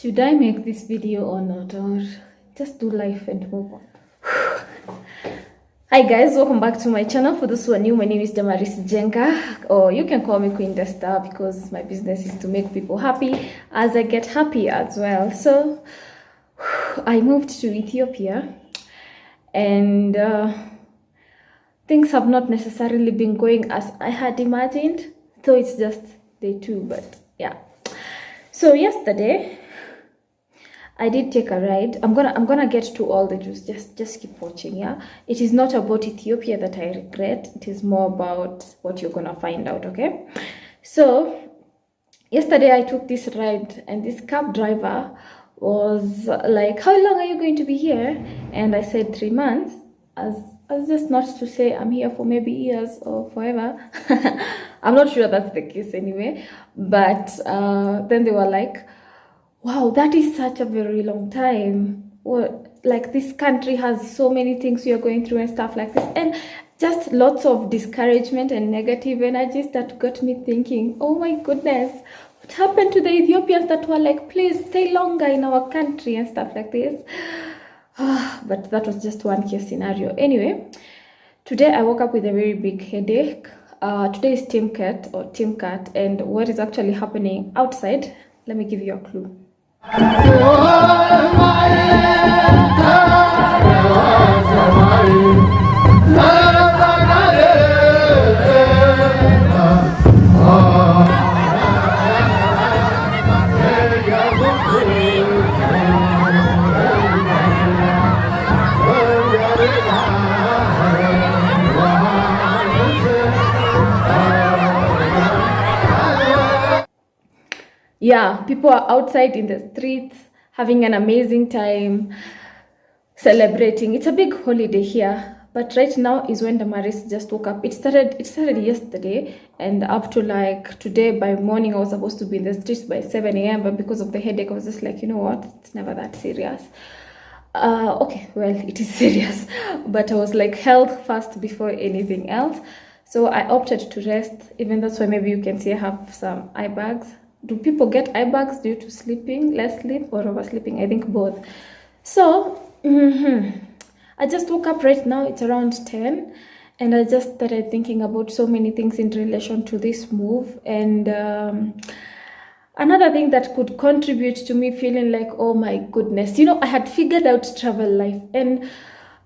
Should I make this video or not, or just do life and move on? Hi guys, welcome back to my channel. For those who are new, my name is Damaris Jenga, or you can call me Queen the Star because my business is to make people happy as I get happy as well. So I moved to Ethiopia and things have not necessarily been going as I had imagined, though it's just day 2, but yeah. So yesterday I did take a ride. I'm gonna get to all the juice. Just keep watching, yeah. It is not about Ethiopia that I regret. It is more about what you're gonna find out, okay? So yesterday I took this ride and this cab driver was like, "How long are you going to be here?" And I said 3 months, as just not to say I'm here for maybe years or forever. I'm not sure that's the case anyway. But then they were like, "Wow, that is such a very long time. Well, like this country has so many things you're going through and stuff like this." And just lots of discouragement and negative energies that got me thinking, oh my goodness, what happened to the Ethiopians that were like, "Please stay longer in our country," and stuff like this. But that was just one case scenario. Anyway, today I woke up with a very big headache. Today is Team Cat, and what is actually happening outside, let me give you a clue. Yeah, people are outside in the streets having an amazing time, celebrating. It's a big holiday here, but right now is when Damaris just woke up. It started yesterday, and up to like today by morning I was supposed to be in the streets by 7 a.m. but because of the headache I was just like, you know what, it's never that serious. Okay, well, it is serious, but I was like health first before anything else. So I opted to rest. Even that's why maybe you can see I have some eye bags. Do people get eye bags due to sleeping, less sleep, or oversleeping? I think both. So I just woke up right now. It's around 10, and I just started thinking about so many things in relation to this move. And another thing that could contribute to me feeling like, oh my goodness, you know, I had figured out travel life, and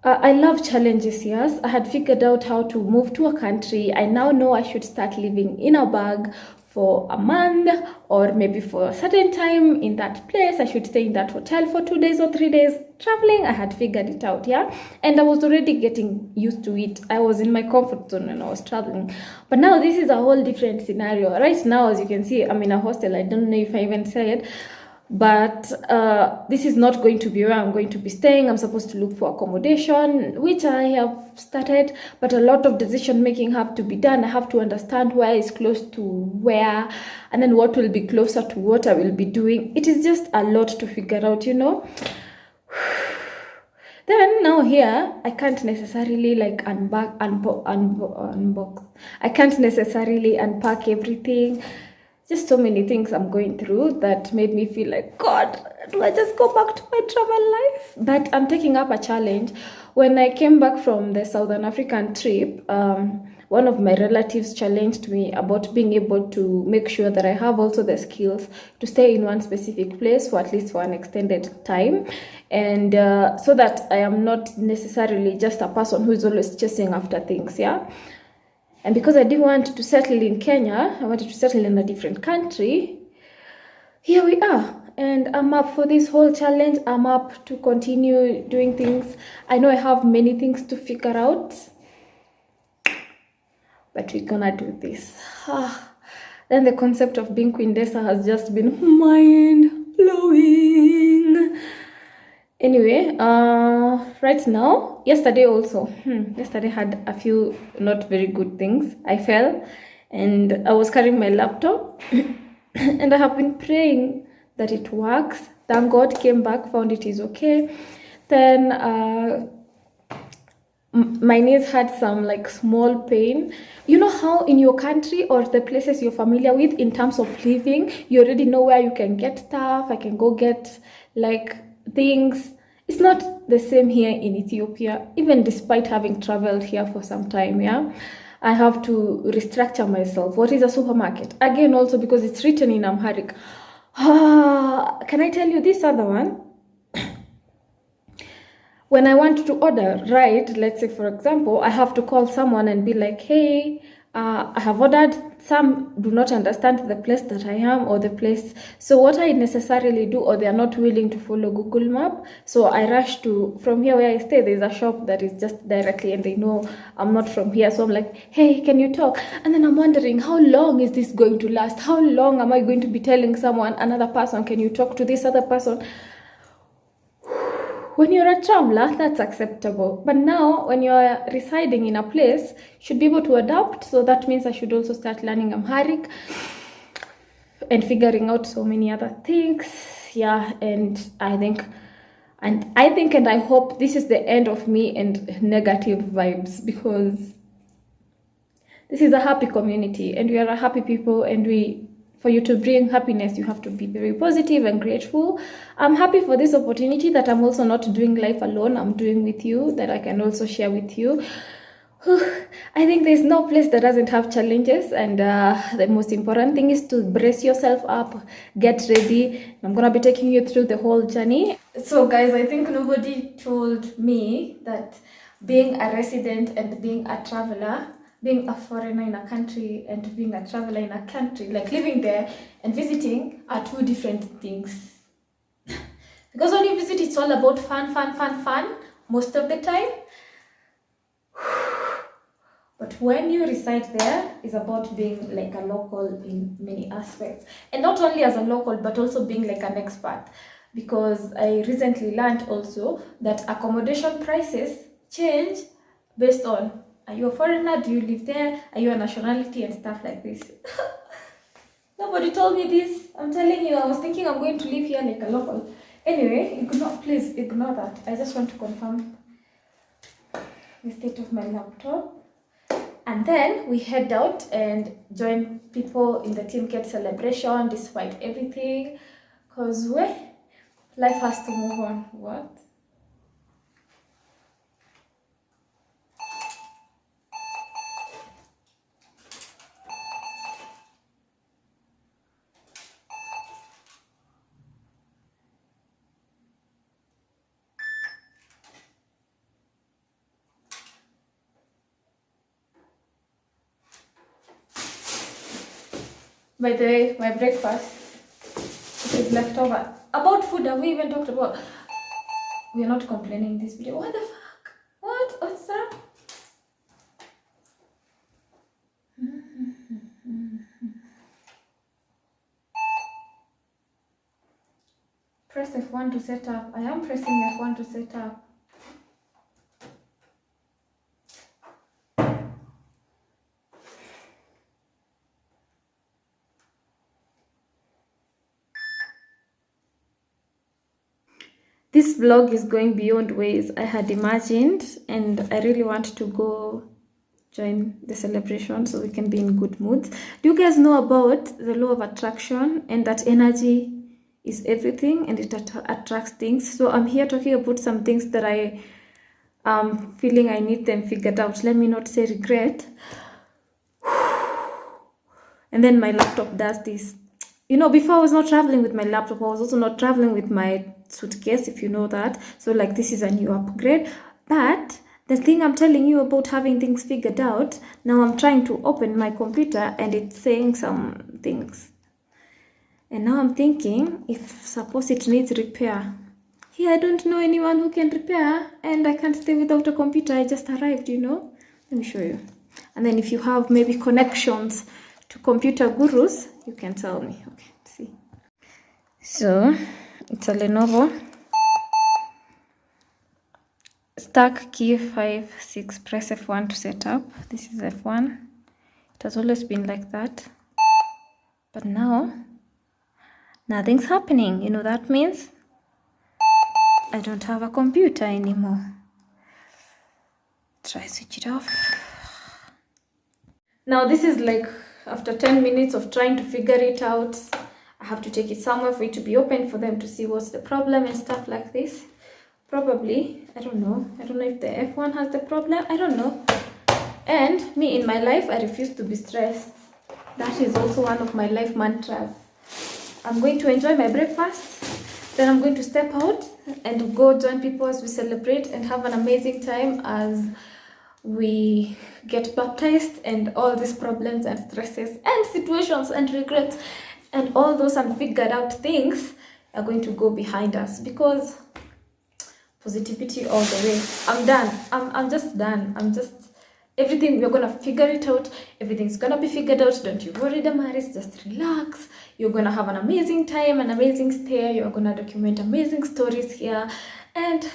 I love challenges, yes. I had figured out how to move to a country. I now know I should start living in a bag for a month or maybe for a certain time in that place. I should stay in that hotel for 2 days or 3 days. Traveling, I had figured it out, yeah. And I was already getting used to it. I was in my comfort zone when I was traveling. But now this is a whole different scenario. Right now, as you can see, I'm in a hostel. I don't know if I even said, but this is not going to be where I'm going to be staying. I'm supposed to look for accommodation, which I have started, but a lot of decision making have to be done. I have to understand where is close to where, and then what will be closer to what I will be doing. It is just a lot to figure out, you know. Then now here, I can't necessarily like unbox. I can't necessarily unpack everything. Just so many things I'm going through that made me feel like, God, do I just go back to my travel life? But I'm taking up a challenge. When I came back from the Southern African trip, one of my relatives challenged me about being able to make sure that I have also the skills to stay in one specific place for at least for an extended time. And so that I am not necessarily just a person who is always chasing after things, yeah? And because I didn't want to settle in Kenya, I wanted to settle in a different country. Here we are. And I'm up for this whole challenge. I'm up to continue doing things. I know I have many things to figure out, but we're gonna do this. Then the concept of being Queen Desa has just been mind-blowing. Anyway, right now, yesterday had a few not very good things. I fell and I was carrying my laptop and I have been praying that it works. Thank God, came back, found it is okay. Then my knees had some like small pain. You know how in your country or the places you're familiar with in terms of living, you already know where you can get stuff. I can go get like things. It's not the same here in Ethiopia, even despite having traveled here for some time. Yeah, I have to restructure myself. What is a supermarket? Again, also because it's written in Amharic. Can I tell you this other one? When I want to order, right, let's say for example, I have to call someone and be like, hey, I have ordered. Some do not understand the place that I am or the place. So what I necessarily do, or they are not willing to follow Google Map. So I rush to, from here where I stay, there's a shop that is just directly and they know I'm not from here. So I'm like, hey, can you talk? And then I'm wondering, how long is this going to last? How long am I going to be telling someone, another person, can you talk to this other person? When you're a traveler, that's acceptable. But now, when you're residing in a place, you should be able to adapt. So that means I should also start learning Amharic and figuring out so many other things. Yeah, and I hope this is the end of me and negative vibes, because this is a happy community and we are a happy people, and for you to bring happiness, you have to be very positive and grateful. I'm happy for this opportunity that I'm also not doing life alone. I'm doing with you, that I can also share with you. I think there's no place that doesn't have challenges, and the most important thing is to brace yourself up, get ready. I'm gonna be taking you through the whole journey. So guys, I think nobody told me that being a resident and being a traveler, being a foreigner in a country and being a traveler in a country, like living there and visiting, are two different things. Because when you visit, it's all about fun most of the time. But when you reside there, it's about being like a local in many aspects. And not only as a local, but also being like an expert. Because I recently learned also that accommodation prices change based on, are you a foreigner? Do you live there? Are you a nationality? And stuff like this. Nobody told me this. I'm telling you, I was thinking I'm going to live here like a local. Anyway, please ignore that. I just want to confirm the state of my laptop. And then we head out and join people in the Team Kate celebration despite everything. Because life has to move on. What? By the way, my breakfast is left over. About food, have we even talked about? We are not complaining in this video. What the fuck? What's that? Press F1 to set up. I am pressing F1 to set up. This vlog is going beyond ways I had imagined, and I really want to go join the celebration so we can be in good moods. Do you guys know about the law of attraction, and that energy is everything and it attracts things? So I'm here talking about some things that I am feeling I need them figured out. Let me not say regret. And then my laptop does this. You know, before I was not traveling with my laptop, I was also not traveling with my suitcase, if you know that. So like, this is a new upgrade. But the thing I'm telling you about having things figured out, now I'm trying to open my computer and it's saying some things. And now I'm thinking, if suppose it needs repair. Here, I don't know anyone who can repair, and I can't stay without a computer. I just arrived, you know. Let me show you. And then if you have maybe connections to computer gurus, you can tell me. Okay, see. So it's a Lenovo stack key 5 6. Press F1 to set up. This is F1. It has always been like that, but now nothing's happening. You know, that means I don't have a computer anymore. Try switch it off. Now this is like after 10 minutes of trying to figure it out. I have to take it somewhere for it to be open for them to see what's the problem and stuff like this. Probably, I don't know if the F1 has the problem, I don't know. And me in my life, I refuse to be stressed. That is also one of my life mantras. I'm going to enjoy my breakfast, then I'm going to step out and go join people as we celebrate and have an amazing time as we get baptized, and all these problems and stresses and situations and regrets and all those unfigured out things are going to go behind us, because positivity all the way. I'm done. I'm just done. Everything, we're gonna figure it out. Everything's gonna be figured out. Don't you worry, Damaris. Just relax. You're gonna have an amazing time, an amazing stay. You're gonna document amazing stories here, and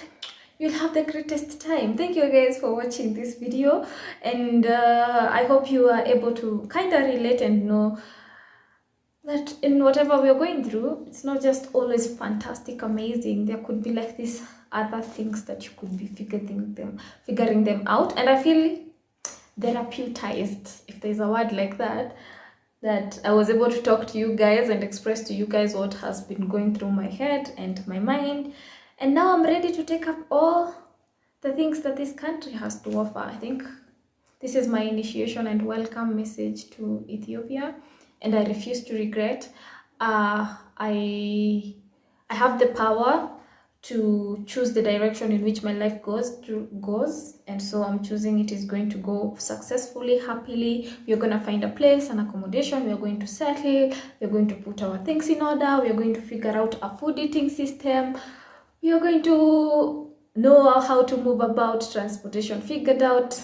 you'll have the greatest time. Thank you guys for watching this video, and I hope you are able to kind of relate and know that in whatever we're going through, it's not just always fantastic, amazing. There could be like these other things that you could be figuring them out. And I feel therapeutized, if there's a word like that, that I was able to talk to you guys and express to you guys what has been going through my head and my mind. And now I'm ready to take up all the things that this country has to offer. I think this is my initiation and welcome message to Ethiopia, and I refuse to regret. I have the power to choose the direction in which my life goes, and so I'm choosing it is going to go successfully, happily. We're going to find a place, an accommodation, we're going to settle, we're going to put our things in order, we're going to figure out a food eating system, we are going to know how to move about, transportation figured out.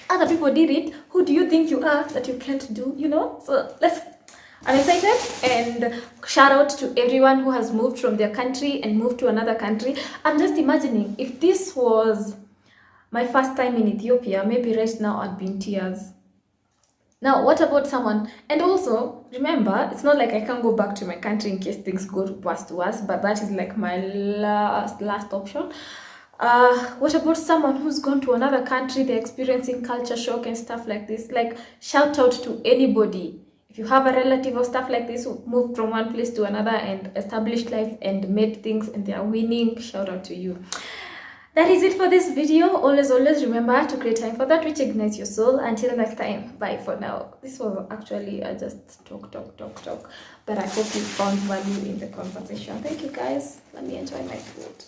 Other people did it. Who do you think you are that you can't do, you know? So I'm excited, and shout out to everyone who has moved from their country and moved to another country. I'm just imagining if this was my first time in Ethiopia, maybe right now I'd be in tears. Now, what about someone? And also, remember, it's not like I can go back to my country in case things go worse to worse, but that is like my last option. What about someone who's gone to another country, they're experiencing culture shock and stuff like this? Like, shout out to anybody. If you have a relative or stuff like this who moved from one place to another and established life and made things and they are winning, shout out to you. That is it for this video. Always remember to create time for that which ignites your soul. Until next time, bye for now. This was actually just talk. But I hope you found value in the conversation. Thank you guys. Let me enjoy my food.